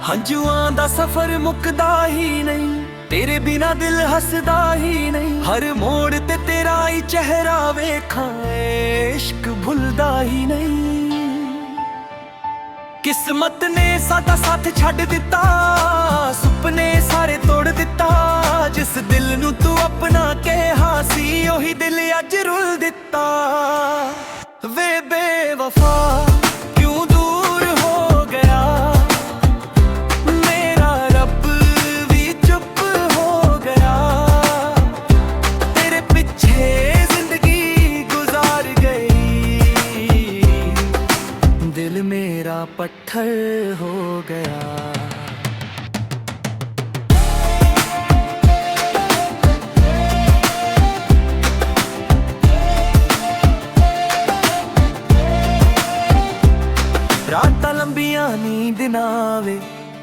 ਹੰਝੂਆਂ ਦਾ ਸਫ਼ਰ ਮੁੱਕਦਾ ਹੀ ਨਹੀਂ, ਤੇਰੇ ਬਿਨਾ ਦਿਲ ਹੱਸਦਾ ਹੀ ਨਹੀਂ। ਹਰ ਮੋੜ ਤੇ ਤੇਰਾ ਹੀ ਚਿਹਰਾ ਵੇਖਾਂ, ਇਸ਼ਕ ਭੁੱਲਦਾ ਹੀ ਨਹੀਂ। ਕਿਸਮਤ ਨੇ ਸਾਡਾ ਸਾਥ ਛੱਡ ਦਿੱਤਾ, ਸੁਪਨੇ ਸਾਰੇ ਤੋੜ ਦਿੱਤਾ। ਜਿਸ ਦਿਲ ਨੂੰ ਤੂੰ ਆਪਣਾ ਕਿਹਾ ਸੀ, ਉਹੀ ਦਿਲ ਅੱਜ ਰੁੱਲ ਦਿੱਤਾ। ਵੇ ਬੇਵਫਾ ਕਿਉਂ ਦੂਰ ਹੋ ਗਿਆ, ਮੇਰਾ ਰੱਬ ਵੀ ਚੁੱਪ ਹੋ ਗਿਆ। ਤੇਰੇ ਪਿੱਛੇ ਜ਼ਿੰਦਗੀ ਗੁਜ਼ਾਰ ਗਈ, ਦਿਲ ਮੇਰਾ ਪੱਥਰ ਹੋ ਗਿਆ। रातां लंबियां नींद ना आवे,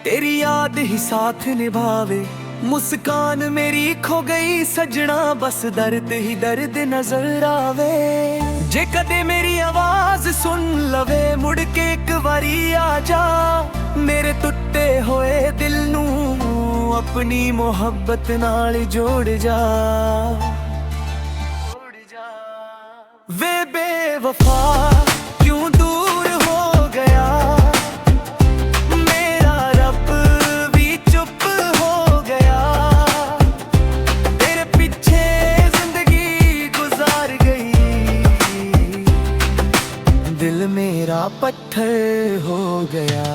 तेरी याद ही साथ निभावे। मुस्कान मेरी खो गई सजना, बस दर्द ही दर्द नजर आवे। जे कदे मेरी आवाज सुन लवे, मुड़ के एक बारी आ जा। मेरे टुटे होए दिल नू अपनी मोहब्बत नाल जोड़ जा। वे बेवफा क्यों दूर हो गया, मेरा रब भी चुप हो गया। तेरे पीछे जिंदगी गुजार गई, दिल मेरा पत्थर हो गया।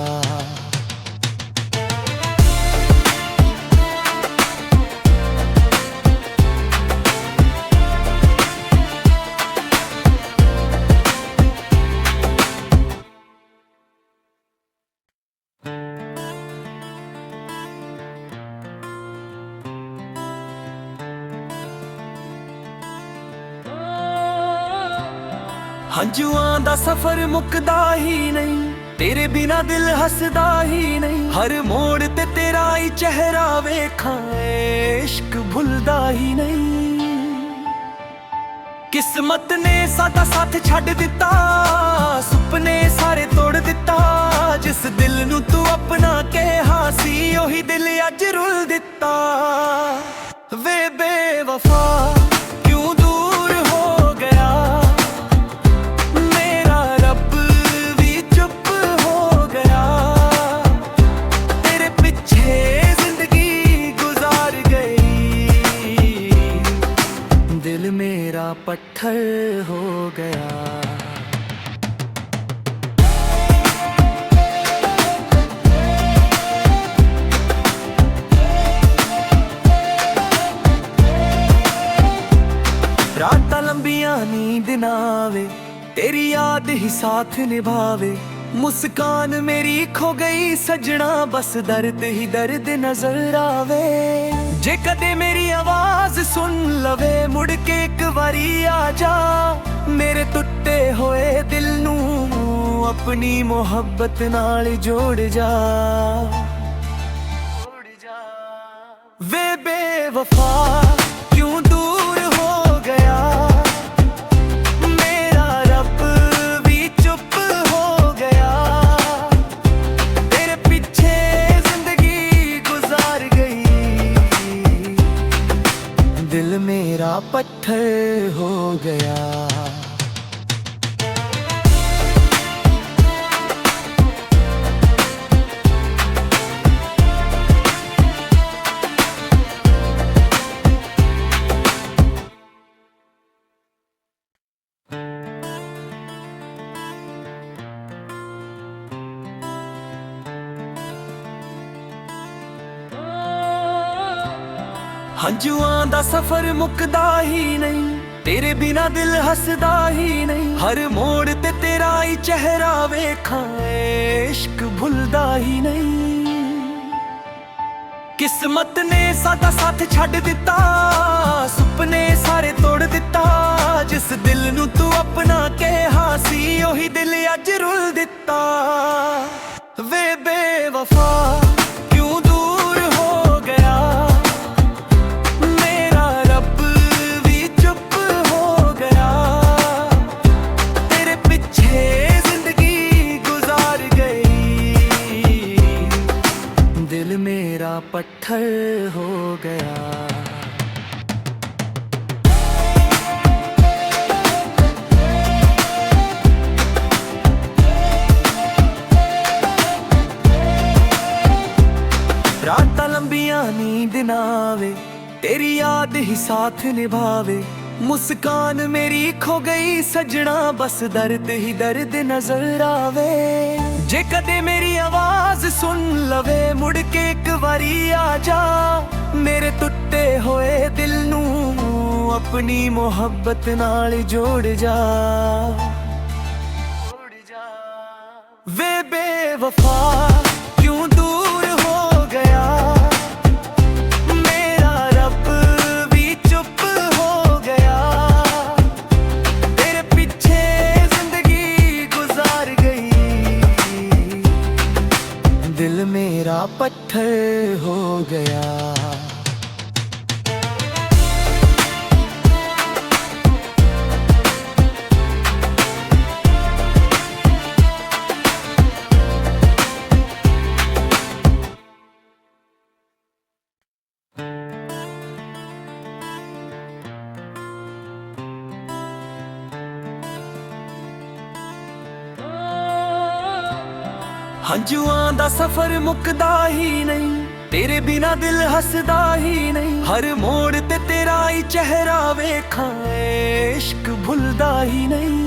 ਹੰਝੂਆਂ ਦਾ ਸਫ਼ਰ ਮੁੱਕਦਾ ਹੀ ਨਹੀਂ, ਤੇਰੇ ਬਿਨਾ ਦਿਲ ਹੱਸਦਾ ਹੀ ਨਹੀਂ। ਹਰ ਮੋੜ ਤੇ ਤੇਰਾ ਹੀ ਚਿਹਰਾ ਵੇਖਾਂ, ਇਸ਼ਕ ਭੁੱਲਦਾ ਹੀ ਨਹੀਂ। ਕਿਸਮਤ ਨੇ ਸਾਡਾ ਸਾਥ ਛੱਡ ਦਿੱਤਾ, ਸੁਪਨੇ ਸਾਰੇ ਤੋੜ ਦਿੱਤਾ। ਜਿਸ ਦਿਲ ਨੂੰ ਤੂੰ ਆਪਣਾ ਕਿਹਾ ਸੀ, ਉਹੀ ਦਿਲ ਅੱਜ ਰੁੱਲ ਦਿੱਤਾ। ਵੇ ਬੇਵਫਾ ਕਿਉਂ ਦੂਰ ਹੋ ਗਿਆ, पत्थर हो गया। रातां लंबियां नींद ना आवे, तेरी याद ही साथ निभावे। मुस्कान मेरी खो गई सजना, बस दर्द ही दर्द नजर आवे। जे कदे मेरी आवाज सुन लवे, मुड़ के एक बारी आ जा। मेरे टुटे होए दिल नू अपनी मोहब्बत नाल जोड़ जा। वे बेवफा क्यों दूर हो गया, मेरा रब भी चुप हो गया। तेरे पीछे जिंदगी गुजार गई, दिल मेरा पत्थर हो गया। ਹੰਝੂਆਂ ਦਾ ਸਫ਼ਰ ਮੁੱਕਦਾ ਹੀ ਨਹੀਂ, ਤੇਰੇ ਬਿਨਾ ਦਿਲ ਹੱਸਦਾ ਹੀ ਨਹੀਂ। ਹਰ ਮੋੜ ਤੇ ਤੇਰਾ ਹੀ ਚਿਹਰਾ ਵੇਖਾਂ, ਇਸ਼ਕ ਭੁੱਲਦਾ ਹੀ ਨਹੀਂ। ਕਿਸਮਤ ਨੇ ਸਾਡਾ ਸਾਥ ਛੱਡ ਦਿੱਤਾ, ਸੁਪਨੇ ਸਾਰੇ ਤੋੜ ਦਿੱਤਾ। ਜਿਸ ਦਿਲ ਨੂੰ ਤੂੰ ਆਪਣਾ ਕਿਹਾ ਸੀ, ਉਹੀ ਦਿਲ ਅੱਜ ਰੁੱਲ ਦਿੱਤਾ। ਵੇ ਬੇਵਫਾ ਕਿਉਂ ਦੂਰ ਹੋ ਗਿਆ, ਮੇਰਾ ਰੱਬ ਵੀ ਚੁੱਪ ਹੋ ਗਿਆ। ਤੇਰੇ ਪਿੱਛੇ ਜ਼ਿੰਦਗੀ ਗੁਜ਼ਾਰ ਗਈ, पत्थर हो गया। रातां लंबियां नींद ना आवे, तेरी याद ही साथ निभावे। मुस्कान मेरी खो गई सजना, बस दर्द ही दर्द नजर आवे। जे कदे मेरी आवाज सुन लवे, मुड़ के एक बारी आ जा। मेरे टुटे होए दिल नू अपनी मोहब्बत नाल जोड़ जा। वे बेवफा क्यों दूर हो गया, मेरा रब भी चुप हो गया। तेरे पीछे जिंदगी गुजार गई, दिल मेरा पत्थर हो गया। हंजुआं दा सफर मुकदा ही नहीं, तेरे बिना दिल हसदा ही नहीं। हर मोड़ ते तेरा ही चेहरा वेखां, इश्क भुलदा ही नहीं।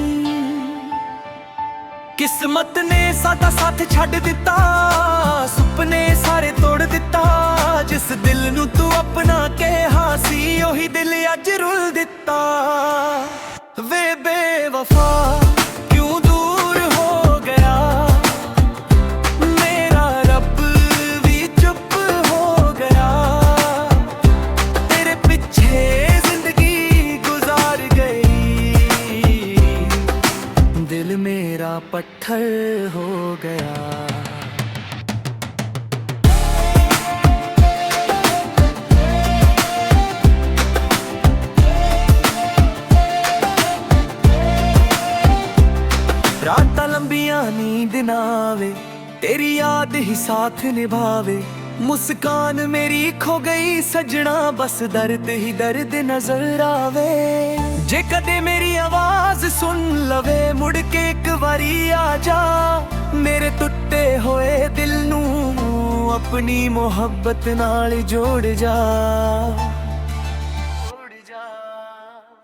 किस्मत ने सादा साथ छड़ दिता, सुपने सारे तोड़ दिता। जिस दिल नू तू अपना कहा सी, ओही दिल अज रुल दिता। वे बेवफा क्यों दूर हो गया, मेरा रब भी चुप हो गया। तेरे पीछे जिंदगी गुजार गई, दिल मेरा पत्थर हो गया। रातां लंबियां नींद ना आवे, तेरी याद ही साथ निभावे। मुस्कान मेरी खो गई सजना, बस दर्द ही दर्द नजर आवे। जे कदे मेरी आवाज सुन लवे, मुड़ के एक बारी आ जा। मेरे टुटे होए दिल नू अपनी मोहब्बत नाल जोड़ जा।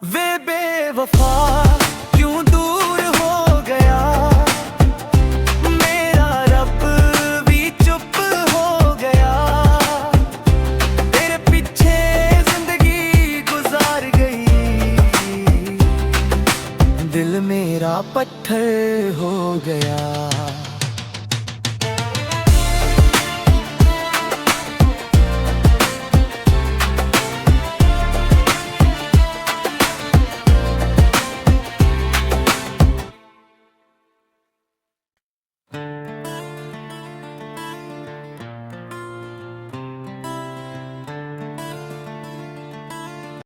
वे बेवफा क्यों दूर हो गया, मेरा रब भी चुप हो गया। तेरे पीछे जिंदगी गुजार गई, दिल मेरा पत्थर हो गया।